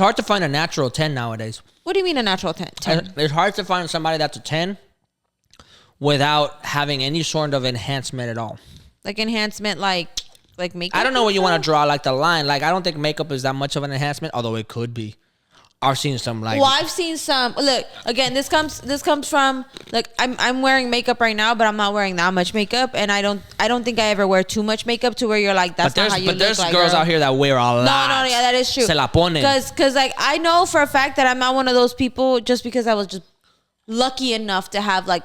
hard to find a natural 10 nowadays. What do you mean a natural 10? It's hard to find somebody that's a 10 without having any sort of enhancement at all. Like enhancement, like makeup? I don't know where you want to draw like the line. Like, I don't think makeup is that much of an enhancement, although it could be. I've seen some like. Well, I've seen some. Look, again, this comes from like I'm wearing makeup right now, but I'm not wearing that much makeup, and I don't think I ever wear too much makeup to where you're like that's not how you look. But there's girls out here that wear a lot. No, yeah, that is true. Se la ponen. Because like I know for a fact that I'm not one of those people just because I was just lucky enough to have like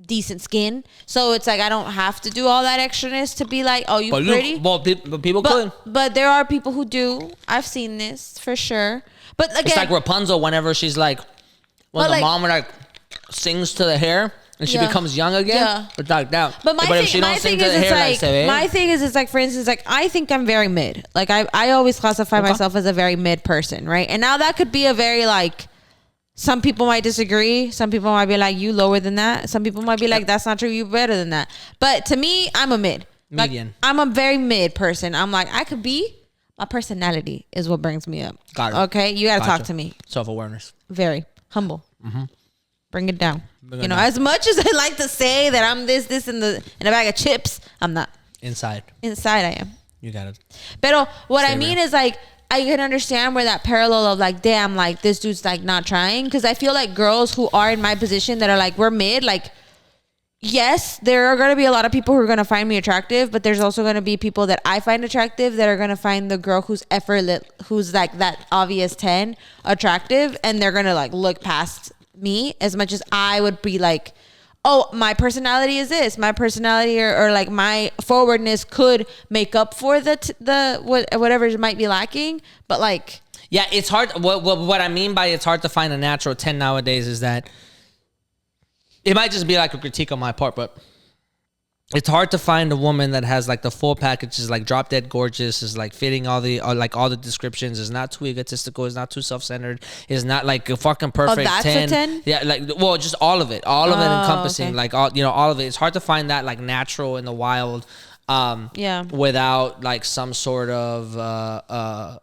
decent skin, so it's like I don't have to do all that extraness to be like, oh, you pretty. But people could. But there are people who do. I've seen this for sure. But again, it's like Rapunzel whenever she's like, when the mom like sings to the hair and she becomes young again. Yeah. It's like that. But my thing is, it's like, for instance, like I think I'm very mid. Like I always classify myself as a very mid person, right? And now that could be a very like. Some people might disagree. Some people might be like, you lower than that. Some people might be like, that's not true. You better than that. But to me, I'm a mid. Median. Like, I'm a very mid person. I'm like, I could be. My personality is what brings me up. Got it. Okay? You got to talk to me. Self-awareness. Very. Humble. Mm-hmm. Bring it down. As much as I like to say that I'm this, in a bag of chips, I'm not. Inside I am. You got it. But what I mean is like, I can understand where that parallel of like, damn, like this dude's like not trying. Because I feel like girls who are in my position that are like, we're mid, like, yes, there are going to be a lot of people who are going to find me attractive, but there's also going to be people that I find attractive that are going to find the girl who's effortless, who's like that obvious 10 attractive. And they're going to like look past me as much as I would be like, oh, my personality is this. My personality or like my forwardness could make up for the whatever might be lacking. But like, yeah, it's hard. What I mean by it's hard to find a natural 10 nowadays is that it might just be like a critique on my part, but it's hard to find a woman that has like the full package, is like drop dead gorgeous, is like fitting all the descriptions, is not too egotistical, is not too self-centered, is not like a fucking perfect 10. A 10. Yeah, like just all of it encompassing, okay. Like all of it. It's hard to find that like natural in the wild, without like some sort of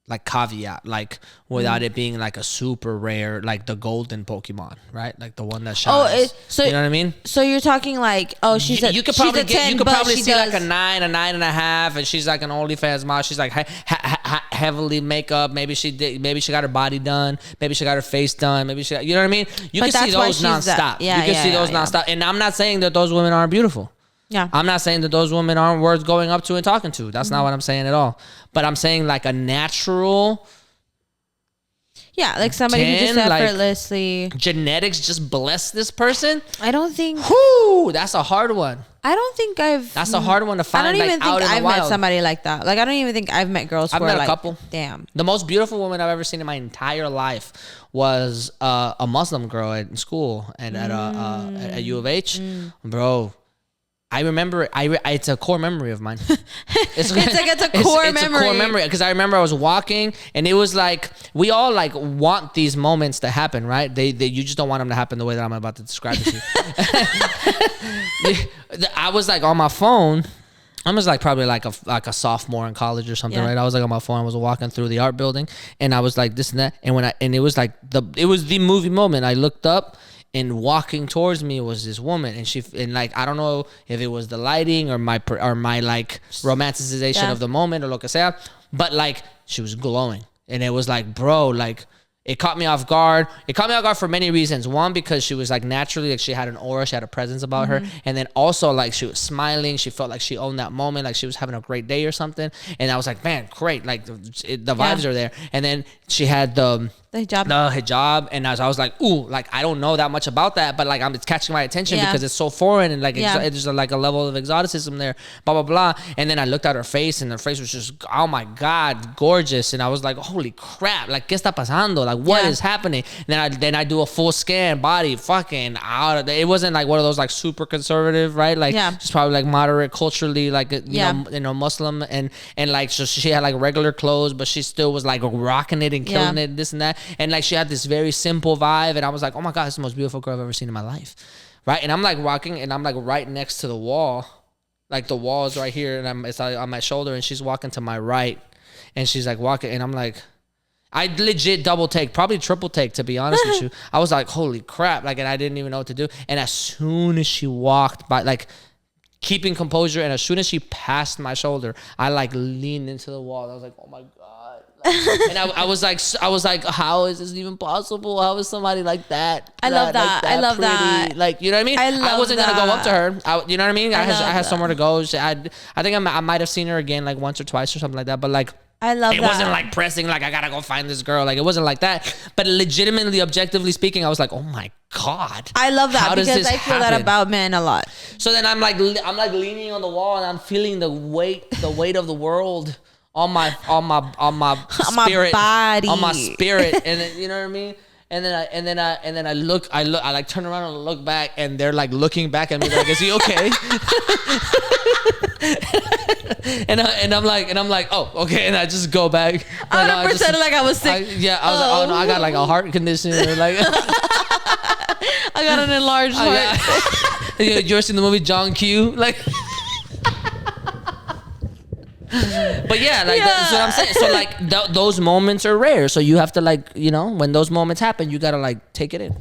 like caveat, like without it being like a super rare, like the golden Pokemon, right? Like the one that shines. So you know what I mean? So you're talking like, oh, she's a 10, you could probably see like a 9, a 9.5, and she's like an OnlyFans model. She's like heavily makeup. Maybe she got her body done. Maybe she got her face done. Maybe you know what I mean? You can see those nonstop. You can see those nonstop. And I'm not saying that those women aren't beautiful. Yeah. I'm not saying that those women aren't worth going up to and talking to. That's not what I'm saying at all. But I'm saying like a natural. Yeah, like somebody 10, who just effortlessly. Like genetics just bless this person. I don't think. Whoo, that's a hard one. I don't think I've. That's a hard one to find. I don't even think I've met somebody like that. Like I don't even think I've met girls. I've met a couple. Damn. The most beautiful woman I've ever seen in my entire life was a Muslim girl at school and at U of H, bro. I remember. It's a core memory of mine. It's a core memory because I remember I was walking and it was like we all like want these moments to happen, right? You just don't want them to happen the way that I'm about to describe it to you. I was like on my phone. I was like probably like a sophomore in college or something, right? I was like on my phone. I was walking through the art building and I was like this and that, and it was like it was the movie moment. I looked up. And walking towards me was this woman, and like I don't know if it was the lighting or my like romanticization of the moment or lo que sea, but like she was glowing, and it was like, bro, like it caught me off guard. It caught me off guard for many reasons. One, because she was like naturally like she had an aura, she had a presence about her, and then also like she was smiling. She felt like she owned that moment, like she was having a great day or something. And I was like, man, great, like the vibes are there. And then she had the hijab, and I was like, ooh, like I don't know that much about that, but like it's catching my attention because it's so foreign and like there's like a level of exoticism there, blah blah blah. And then I looked at her face, and her face was just, oh my god, gorgeous. And I was like, holy crap, like qué está pasando, like what is happening? And then I do a full scan, body fucking out. It wasn't like one of those like super conservative, right? Like just probably like moderate culturally, like you know Muslim, and like so she had like regular clothes, but she still was like rocking it and killing it, this and that. And like she had this very simple vibe, and I was like, oh my god, this is the most beautiful girl I've ever seen in my life, right? And I'm like walking, and I'm like right next to the wall, like the wall is right here, and it's like on my shoulder, and she's walking to my right, and she's like walking, and I'm like, I legit double take, probably triple take, to be honest with you. I was like, holy crap. Like, and I didn't even know what to do. And as soon as she walked by, like, keeping composure, and as soon as she passed my shoulder, I like leaned into the wall. I was like, oh my God. Like, and I was like, how is this even possible? How is somebody like that? I love that. Like I love pretty? that. Like, you know what I mean? I wasn't going to go up to her. You know what I mean? I had somewhere to go. I think I might have seen her again like once or twice or something like that. But like, I love it that. wasn't like pressing, like I gotta go find this girl. Like it wasn't like that. But legitimately, objectively speaking, I was like, oh my God. I love that because I feel that happen? about men a lot. So then I'm like leaning on the wall and I'm feeling the weight of the world on my spirit, on my body, on my spirit, and then, you know what I mean. And then I look, I like turn around and look back, and they're like looking back at me like, is he okay? and I'm like, oh, okay, and I just go back. I would have pretended like I was sick. I was like, oh no, I got like a heart condition, like I got an enlarged heart. You ever seen the movie John Q? Like. But yeah, like that's what I'm saying. So like those moments are rare. So you have to, like, you know, when those moments happen, you gotta like take it in.